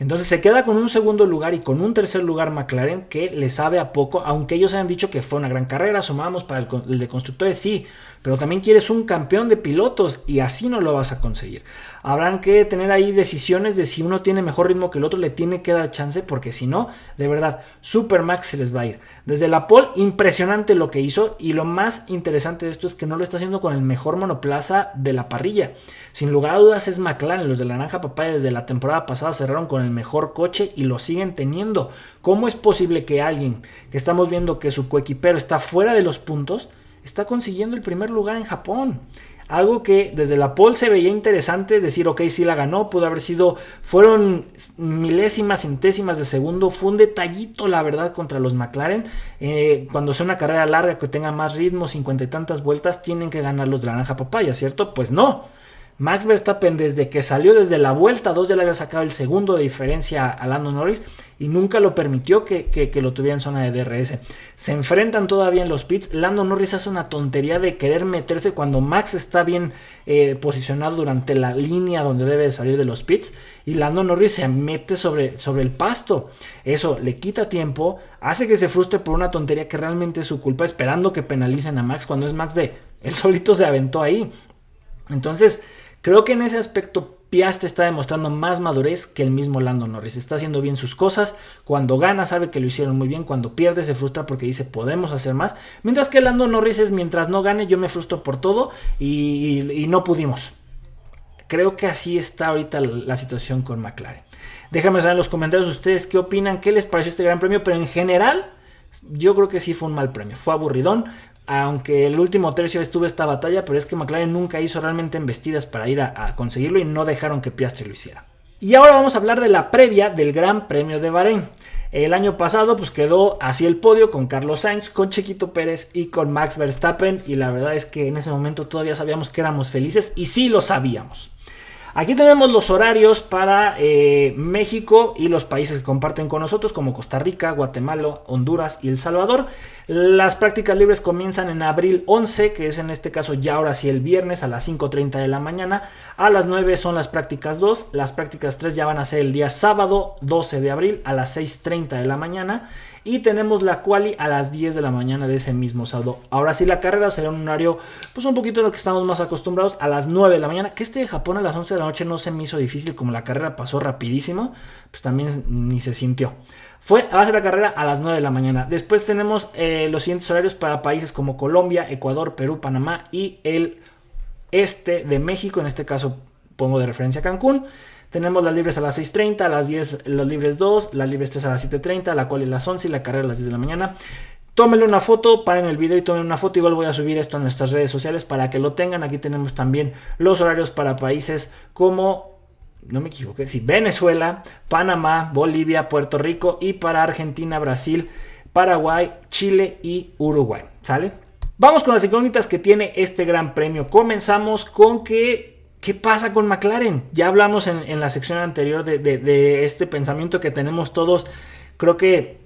Entonces se queda con un segundo lugar y con un tercer lugar McLaren que le sabe a poco, aunque ellos han dicho que fue una gran carrera, sumamos para el de constructores, sí, pero también quieres un campeón de pilotos y así no lo vas a conseguir. Habrán que tener ahí decisiones de si uno tiene mejor ritmo que el otro, le tiene que dar chance, porque si no, de verdad, Super Max se les va a ir. Desde la pole, impresionante lo que hizo, y lo más interesante de esto es que no lo está haciendo con el mejor monoplaza de la parrilla. Sin lugar a dudas es McLaren. Los de la naranja papaya desde la temporada pasada cerraron con el mejor coche y lo siguen teniendo. ¿Cómo es posible que alguien que estamos viendo que su coequipero está fuera de los puntos está consiguiendo el primer lugar en Japón? Algo que desde la pole se veía interesante, decir ok, sí la ganó, pudo haber sido, fueron milésimas, centésimas de segundo, fue un detallito la verdad contra los McLaren. Cuando sea una carrera larga que tenga más ritmo, 50 y tantas vueltas, tienen que ganar los de la naranja papaya, ¿cierto? Pues no. Max Verstappen desde que salió, desde la vuelta 2 ya le había sacado el segundo de diferencia a Lando Norris y nunca lo permitió que lo tuviera en zona de DRS. Se enfrentan todavía en los pits. Lando Norris hace una tontería de querer meterse cuando Max está bien posicionado durante la línea donde debe salir de los pits, y Lando Norris se mete sobre el pasto. Eso le quita tiempo, hace que se frustre por una tontería que realmente es su culpa, esperando que penalicen a Max cuando es Max él solito se aventó ahí. Entonces creo que en ese aspecto Piastri está demostrando más madurez que el mismo Lando Norris. Está haciendo bien sus cosas. Cuando gana sabe que lo hicieron muy bien. Cuando pierde se frustra porque dice podemos hacer más. Mientras que Lando Norris es mientras no gane yo me frustro por todo y no pudimos. Creo que así está ahorita la situación con McLaren. Déjame saber en los comentarios ustedes qué opinan, qué les pareció este gran premio. Pero en general yo creo que sí fue un mal premio. Fue aburridón. Aunque el último tercio estuvo esta batalla, pero es que McLaren nunca hizo realmente embestidas para ir a conseguirlo y no dejaron que Piastri lo hiciera. Y ahora vamos a hablar de la previa del Gran Premio de Bahrein. El año pasado pues quedó así el podio con Carlos Sainz, con Chequito Pérez y con Max Verstappen, y la verdad es que en ese momento todavía sabíamos que éramos felices y sí lo sabíamos. Aquí tenemos los horarios para México y los países que comparten con nosotros como Costa Rica, Guatemala, Honduras y El Salvador. Las prácticas libres comienzan en abril 11, que es en este caso ya ahora sí el viernes a las 5:30 de la mañana. A las 9 son las prácticas 2, las prácticas 3 ya van a ser el día sábado 12 de abril a las 6:30 de la mañana. Y tenemos la quali a las 10 de la mañana de ese mismo sábado. Ahora sí la carrera será un horario pues un poquito de lo que estamos más acostumbrados, a las 9 de la mañana. Que de Japón a las 11 de la noche no se me hizo difícil, como la carrera pasó rapidísimo, pues también ni se sintió. Va a ser la carrera a las 9 de la mañana. Después tenemos los siguientes horarios para países como Colombia, Ecuador, Perú, Panamá y el este de México. En este caso pongo de referencia a Cancún. Tenemos las libres a las 6:30, a las 10 las libres 2, las libres 3 a las 7:30, la cual es las 11 y la carrera a las 10 de la mañana. Tómenle una foto, paren el video y tomen una foto. Igual voy a subir esto a nuestras redes sociales para que lo tengan. Aquí tenemos también los horarios para países como, no me equivoqué, sí, Venezuela, Panamá, Bolivia, Puerto Rico, y para Argentina, Brasil, Paraguay, Chile y Uruguay. ¿Sale? Vamos con las incógnitas que tiene este gran premio. Comenzamos con ¿qué pasa con McLaren? Ya hablamos en la sección anterior de este pensamiento que tenemos todos. Creo que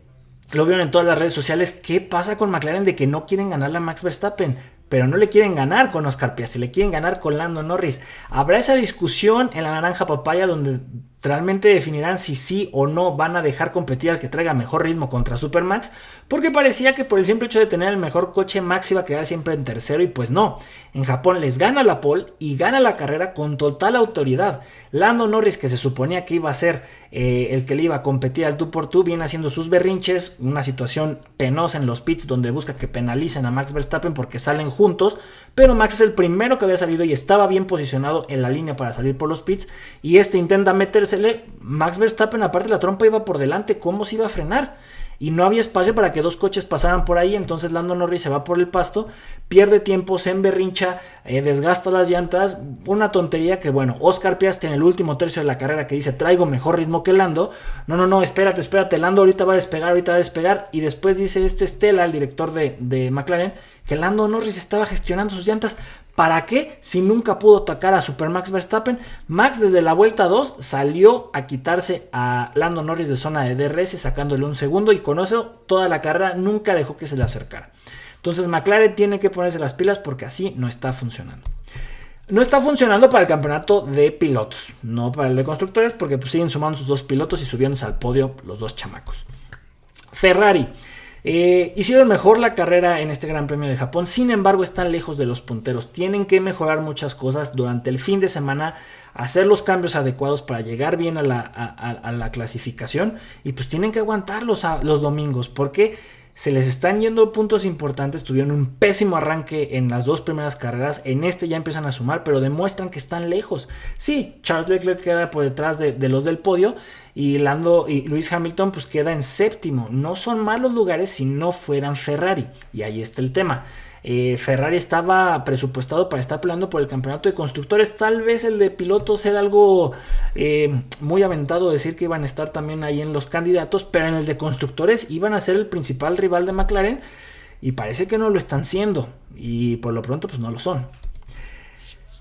lo vieron en todas las redes sociales. ¿Qué pasa con McLaren de que no quieren ganarle a Max Verstappen? Pero no le quieren ganar con Oscar Piastri, le quieren ganar con Lando Norris. Habrá esa discusión en la naranja papaya donde realmente definirán si sí o no van a dejar competir al que traiga mejor ritmo contra Supermax, porque parecía que por el simple hecho de tener el mejor coche, Max iba a quedar siempre en tercero, y pues no. En Japón les gana la pole y gana la carrera con total autoridad. Lando Norris, que se suponía que iba a ser el que le iba a competir al tú por tú, viene haciendo sus berrinches, una situación penosa en los pits donde busca que penalicen a Max Verstappen porque salen juntos, pero Max es el primero que había salido y estaba bien posicionado en la línea para salir por los pits, y intenta metérsele. Max Verstappen, aparte la trompa iba por delante, ¿cómo se iba a frenar? y no había espacio para que dos coches pasaran por ahí. Entonces Lando Norris se va por el pasto, pierde tiempo, se emberrincha, desgasta las llantas, una tontería que bueno, Oscar Piastri en el último tercio de la carrera que dice traigo mejor ritmo que Lando, no, espérate, Lando ahorita va a despegar, y después dice Stella, el director de McLaren, que Lando Norris estaba gestionando sus llantas. ¿Para qué? Si nunca pudo tocar a Super Max Verstappen. Max desde la vuelta 2 salió a quitarse a Lando Norris de zona de DRS, sacándole un segundo, y con eso toda la carrera nunca dejó que se le acercara. Entonces McLaren tiene que ponerse las pilas porque así no está funcionando. No está funcionando para el campeonato de pilotos, no para el de constructores, porque pues siguen sumando sus dos pilotos y subiéndose al podio los dos chamacos. Ferrari. Hicieron mejor la carrera en este Gran Premio de Japón, sin embargo están lejos de los punteros, tienen que mejorar muchas cosas durante el fin de semana, hacer los cambios adecuados para llegar bien a la clasificación, y pues tienen que aguantar los domingos, porque se les están yendo puntos importantes. Tuvieron un pésimo arranque en las dos primeras carreras, en este ya empiezan a sumar, pero demuestran que están lejos. Sí, Charles Leclerc queda por detrás de los del podio, y Lando y Lewis Hamilton pues queda en séptimo. No son malos lugares si no fueran Ferrari, y ahí está el tema. Ferrari estaba presupuestado para estar peleando por el campeonato de constructores. Tal vez el de pilotos era algo muy aventado decir que iban a estar también ahí en los candidatos, pero en el de constructores iban a ser el principal rival de McLaren, y parece que no lo están siendo, y por lo pronto pues no lo son.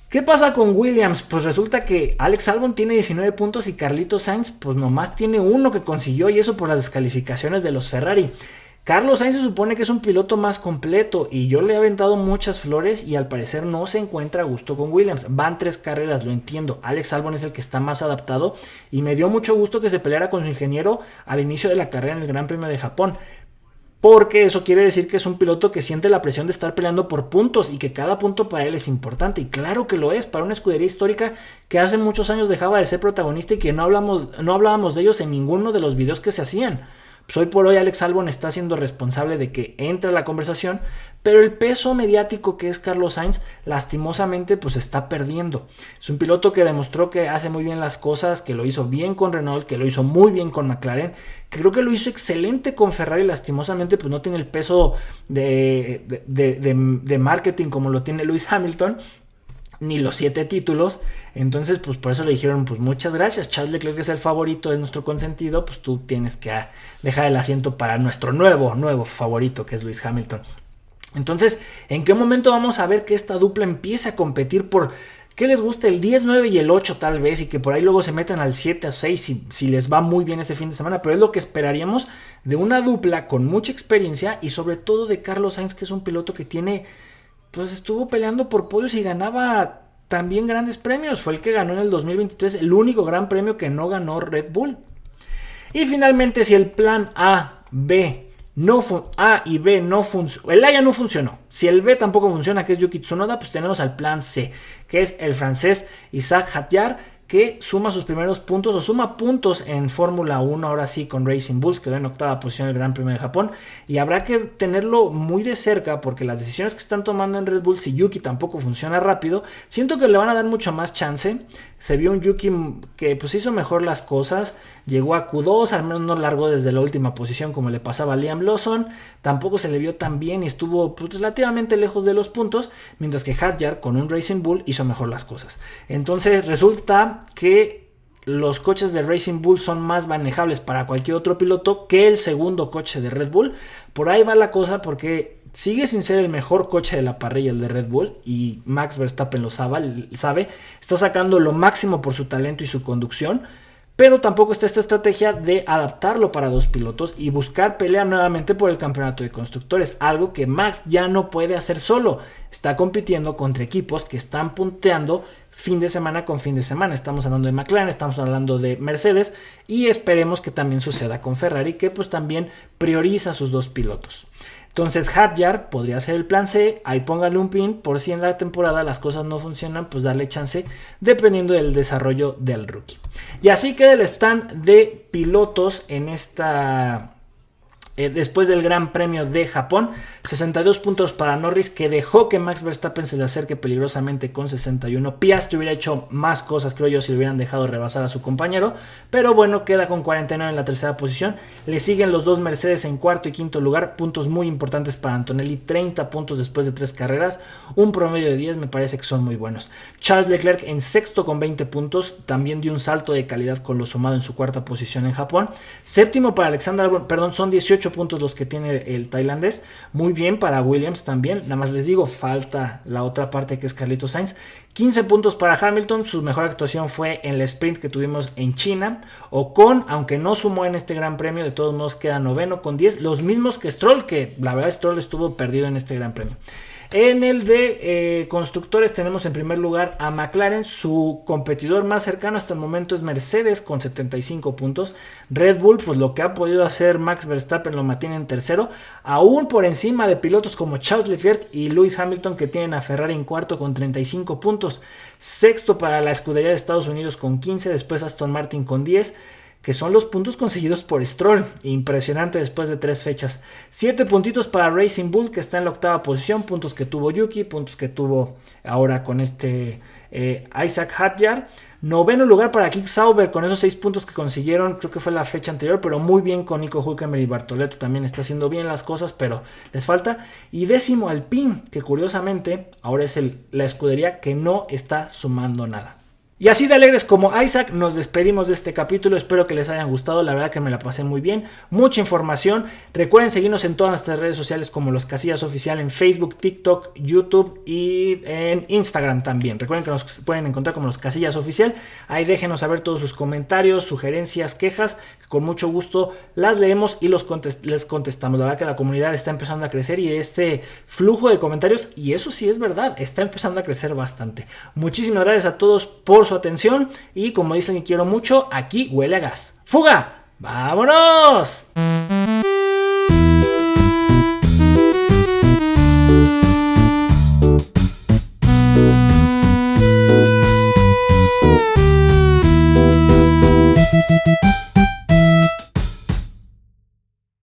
¿Qué pasa con Williams? Pues resulta que Alex Albon tiene 19 puntos y Carlitos Sainz pues nomás tiene uno que consiguió, y eso por las descalificaciones de los Ferrari. Carlos Sainz se supone que es un piloto más completo, y yo le he aventado muchas flores, y al parecer no se encuentra a gusto con Williams. Van 3 carreras, lo entiendo. Alex Albon es el que está más adaptado, y me dio mucho gusto que se peleara con su ingeniero al inicio de la carrera en el Gran Premio de Japón, porque eso quiere decir que es un piloto que siente la presión de estar peleando por puntos, y que cada punto para él es importante, y claro que lo es para una escudería histórica que hace muchos años dejaba de ser protagonista y que no hablábamos de ellos en ninguno de los videos que se hacían. Pues hoy por hoy Alex Albon está siendo responsable de que entre a la conversación, pero el peso mediático que es Carlos Sainz lastimosamente pues está perdiendo. Es un piloto que demostró que hace muy bien las cosas, que lo hizo bien con Renault, que lo hizo muy bien con McLaren, que creo que lo hizo excelente con Ferrari. Lastimosamente pues no tiene el peso de marketing como lo tiene Lewis Hamilton, ni los 7 títulos. Entonces pues por eso le dijeron pues muchas gracias, Charles Leclerc es el favorito, es nuestro consentido, pues tú tienes que dejar el asiento para nuestro nuevo favorito, que es Lewis Hamilton. Entonces, ¿en qué momento vamos a ver que esta dupla empiece a competir por qué les gusta, el 10, 9 y el 8 tal vez, y que por ahí luego se metan al 7 o 6 si les va muy bien ese fin de semana? Pero es lo que esperaríamos de una dupla con mucha experiencia, y sobre todo de Carlos Sainz, que es un piloto que tiene, pues estuvo peleando por podios y ganaba también grandes premios. Fue el que ganó en el 2023 el único gran premio que no ganó Red Bull. Y finalmente, si el plan A y B no funcionó, el A ya no funcionó, si el B tampoco funciona, que es Yuki Tsunoda, pues tenemos al plan C, que es el francés Isaac Hadjar, que suma sus primeros puntos, o suma puntos en Fórmula 1, ahora sí con Racing Bulls, quedó en octava posición en el Gran Premio de Japón, y habrá que tenerlo muy de cerca, porque las decisiones que están tomando en Red Bull, si Yuki tampoco funciona rápido, siento que le van a dar mucho más chance. Se vio un Yuki que pues hizo mejor las cosas, llegó a Q2, al menos no largó desde la última posición como le pasaba a Liam Lawson, tampoco se le vio tan bien y estuvo pues relativamente lejos de los puntos, mientras que Hadjar con un Racing Bull hizo mejor las cosas. Entonces resulta que los coches de Racing Bull son más manejables para cualquier otro piloto que el segundo coche de Red Bull. Por ahí va la cosa, porque sigue sin ser el mejor coche de la parrilla el de Red Bull, y Max Verstappen lo sabe, está sacando lo máximo por su talento y su conducción, pero tampoco está esta estrategia de adaptarlo para dos pilotos y buscar pelear nuevamente por el campeonato de constructores, algo que Max ya no puede hacer solo. Está compitiendo contra equipos que están punteando fin de semana con fin de semana. Estamos hablando de McLaren, estamos hablando de Mercedes, y esperemos que también suceda con Ferrari, que pues también prioriza a sus dos pilotos. Entonces Hadjar podría ser el plan C, ahí póngale un pin por si en la temporada las cosas no funcionan, pues darle chance dependiendo del desarrollo del rookie. Y así queda el stand de pilotos en esta después del Gran Premio de Japón. 62 puntos para Norris, que dejó que Max Verstappen se le acerque peligrosamente con 61. Piastri hubiera hecho más cosas, creo yo, si le hubieran dejado rebasar a su compañero, pero bueno, queda con 49 en la tercera posición. Le siguen los dos Mercedes en cuarto y quinto lugar, puntos muy importantes para Antonelli, 30 puntos después de 3 carreras, un promedio de 10, me parece que son muy buenos. Charles Leclerc en sexto con 20 puntos, también dio un salto de calidad con lo sumado en su cuarta posición en Japón. Séptimo para Alexander Albon, perdón, son 18 puntos los que tiene el tailandés. Muy bien para Williams también. Nada más les digo, falta la otra parte que es Carlitos Sainz. 15 puntos para Hamilton. Su mejor actuación fue en el sprint que tuvimos en China. Ocon, aunque no sumó en este gran premio, de todos modos queda noveno con 10. Los mismos que Stroll, que la verdad Stroll estuvo perdido en este gran premio. En el de constructores tenemos en primer lugar a McLaren. Su competidor más cercano hasta el momento es Mercedes con 75 puntos. Red Bull, pues lo que ha podido hacer Max Verstappen lo mantiene en tercero, aún por encima de pilotos como Charles Leclerc y Lewis Hamilton, que tienen a Ferrari en cuarto con 35 puntos. Sexto para la escudería de Estados Unidos con 15, después Aston Martin con 10. Que son los puntos conseguidos por Stroll, impresionante después de 3 fechas. 7 puntitos para Racing Bull, que está en la octava posición, puntos que tuvo Yuki, puntos que tuvo ahora con Isaac Hadjar. Noveno lugar para Kick Sauber, con esos 6 puntos que consiguieron, creo que fue la fecha anterior, pero muy bien con Nico Hülkenberg y Bartoletto, también está haciendo bien las cosas, pero les falta. Y décimo Alpine, que curiosamente ahora es la escudería que no está sumando nada. Y así de alegres como Isaac, nos despedimos de este capítulo. Espero que les hayan gustado. La verdad que me la pasé muy bien. Mucha información. Recuerden seguirnos en todas nuestras redes sociales como Los Casillas Oficial en Facebook, TikTok, YouTube y en Instagram también. Recuerden que nos pueden encontrar como Los Casillas Oficial. Ahí déjenos saber todos sus comentarios, sugerencias, quejas. Con mucho gusto las leemos y les contestamos. La verdad que la comunidad está empezando a crecer y este flujo de comentarios, y eso sí es verdad, está empezando a crecer bastante. Muchísimas gracias a todos por su atención y como dicen y quiero mucho, aquí huele a gas. ¡Fuga! ¡Vámonos!